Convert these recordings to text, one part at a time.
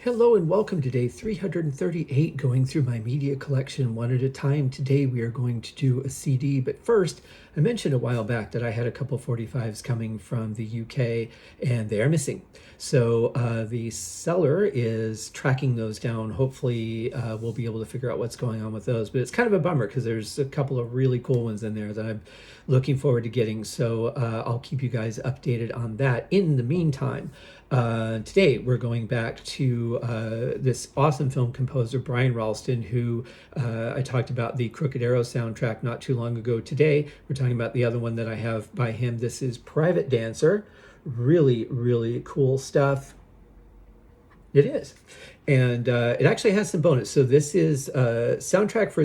Hello and welcome to day 338, going through my media collection one at a time. Today we are going to do a CD, but first, I mentioned a while back that I had a couple 45s coming from the UK and they are missing. So the seller is tracking those down. Hopefully we'll be able to figure out what's going on with those, but it's kind of a bummer because there's a couple of really cool ones in there that I'm looking forward to getting. So I'll keep you guys updated on that. In the meantime, today we're going back to this awesome film composer, Brian Ralston, who I talked about the Crooked Arrow soundtrack not too long ago. Today we're talking about the other one that I have by him. This is Private Dancer. Really, really cool stuff. It is. And it actually has some bonus. So this is a soundtrack for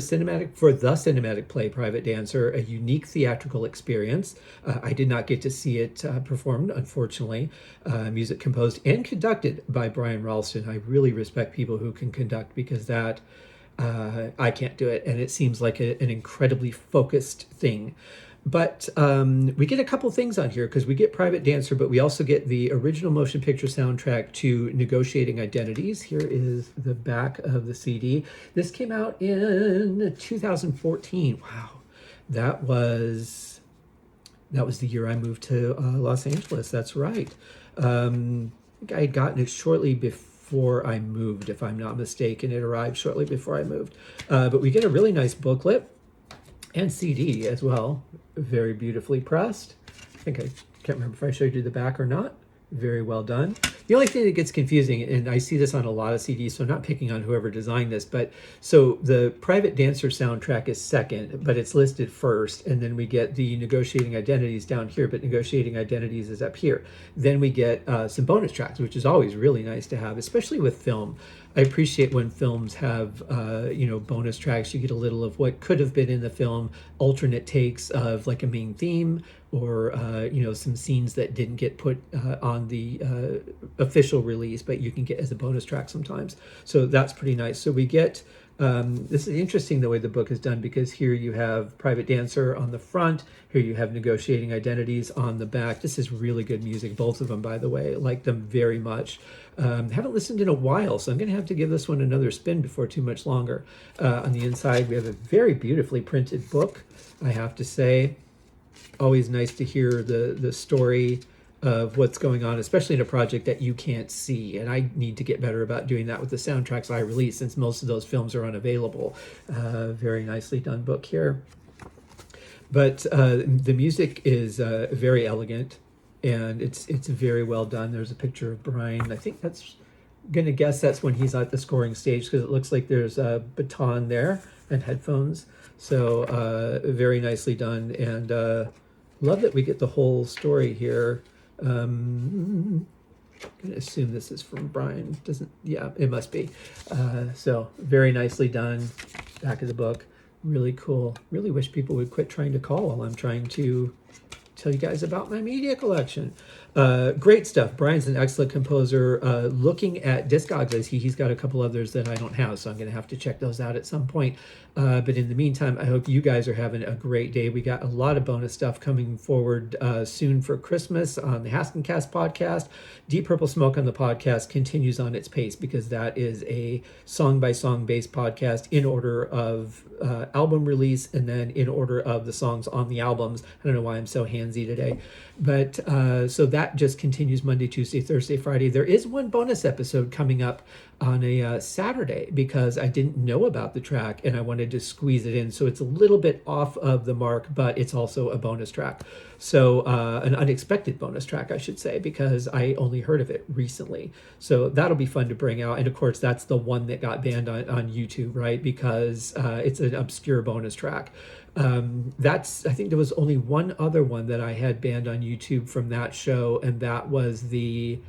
the cinematic play Private Dancer, a unique theatrical experience. I did not get to see it performed, unfortunately. Music composed and conducted by Brian Ralston. I really respect people who can conduct because that I can't do it, and it seems like an incredibly focused thing. But we get a couple things on here because we get Private Dancer, but we also get the original motion picture soundtrack to Negotiating Identities. Here is the back of the CD. This came out in 2014. Wow, that was the year I moved to Los Angeles. That's right. I think I had gotten it shortly before I moved, if I'm not mistaken. It arrived shortly before I moved. But we get a really nice booklet and CD as well, very beautifully pressed. I think I can't remember if I showed you the back or not. Very well done. The only thing that gets confusing, and I see this on a lot of CDs, so I'm not picking on whoever designed this, but so the Private Dancer soundtrack is second, but it's listed first, and then we get the Negotiating Identities down here, but Negotiating Identities is up here. Then we get some bonus tracks, which is always really nice to have, especially with film. I appreciate when films have, bonus tracks. You get a little of what could have been in the film, alternate takes of like a main theme, or some scenes that didn't get put on the official release, but you can get as a bonus track sometimes. So that's pretty nice. So we get, this is interesting the way the book is done, because here you have Private Dancer on the front, here you have Negotiating Identities on the back. This is really good music, both of them, by the way. I like them very much. Haven't listened in a while, so I'm going to have to give this one another spin before too much longer. On the inside, we have a very beautifully printed book, I have to say. Always nice to hear the story of what's going on, especially in a project that you can't see. And I need to get better about doing that with the soundtracks I release, since most of those films are unavailable. Very nicely done book here. But the music is very elegant, and it's very well done. There's a picture of Brian. I think that's gonna guess that's when he's at the scoring stage, because it looks like there's a baton there and headphones. So very nicely done, and love that we get the whole story here. I'm gonna assume this is from Brian. Yeah, it must be. So very nicely done. Back of the book, really cool. Really wish people would quit trying to call while I'm trying to tell you guys about my media collection. Great stuff. Brian's an excellent composer. Looking at Discogs, he's got a couple others that I don't have, so I'm going to have to check those out at some point. But in the meantime, I hope you guys are having a great day. We got a lot of bonus stuff coming forward soon for Christmas on the Haskincast podcast. Deep Purple Smoke on the podcast continues on its pace, because that is a song-by-song based podcast in order of album release, and then in order of the songs on the albums. I don't know why I'm so handsy today. But so that just continues Monday, Tuesday, Thursday, Friday. There is one bonus episode coming up on a Saturday, because I didn't know about the track and I wanted to squeeze it in. So it's a little bit off of the mark, but it's also a bonus track. So an unexpected bonus track, I should say, because I only heard of it recently. So that'll be fun to bring out. And of course, that's the one that got banned on YouTube, right? Because it's an obscure bonus track. I think there was only one other one that I had banned on YouTube from that show, and that was the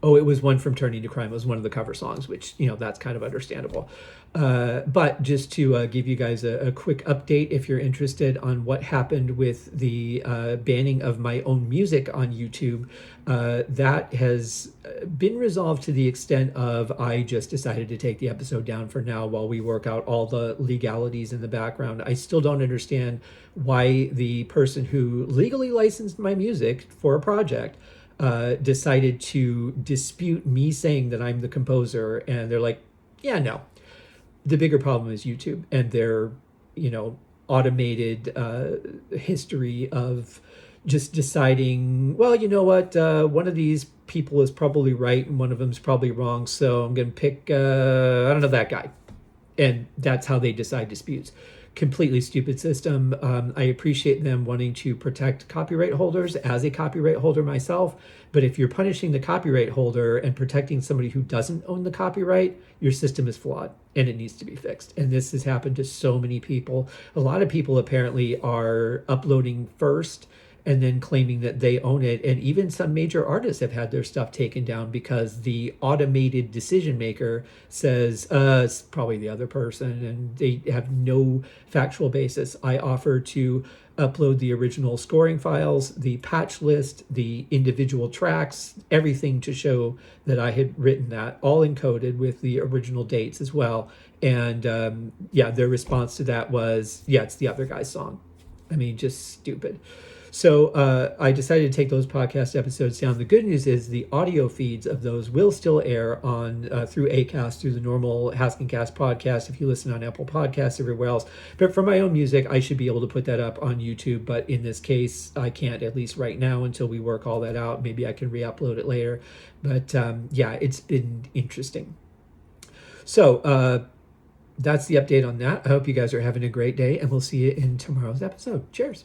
it was one from Turning to Crime. It was one of the cover songs, which, that's kind of understandable. But just to give you guys a quick update, if you're interested on what happened with the banning of my own music on YouTube, that has been resolved to the extent of I just decided to take the episode down for now while we work out all the legalities in the background. I still don't understand why the person who legally licensed my music for a project decided to dispute me saying that I'm the composer, and they're like, yeah, no. The bigger problem is YouTube and their, automated history of just deciding, well, you know what, one of these people is probably right and one of them is probably wrong, so I'm going to pick, I don't know, that guy. And that's how they decide disputes. Completely stupid system. I appreciate them wanting to protect copyright holders as a copyright holder myself. But if you're punishing the copyright holder and protecting somebody who doesn't own the copyright, your system is flawed and it needs to be fixed. And this has happened to so many people. A lot of people apparently are uploading first and then claiming that they own it. And even some major artists have had their stuff taken down because the automated decision maker says, it's probably the other person, and they have no factual basis. I offer to upload the original scoring files, the patch list, the individual tracks, everything to show that I had written that, all encoded with the original dates as well. And their response to that was, yeah, it's the other guy's song. I mean, just stupid. So I decided to take those podcast episodes down. The good news is the audio feeds of those will still air on through Acast, through the normal Haskincast podcast, if you listen on Apple Podcasts, everywhere else. But for my own music, I should be able to put that up on YouTube. But in this case, I can't, at least right now, until we work all that out. Maybe I can re-upload it later. But it's been interesting. So that's the update on that. I hope you guys are having a great day, and we'll see you in tomorrow's episode. Cheers.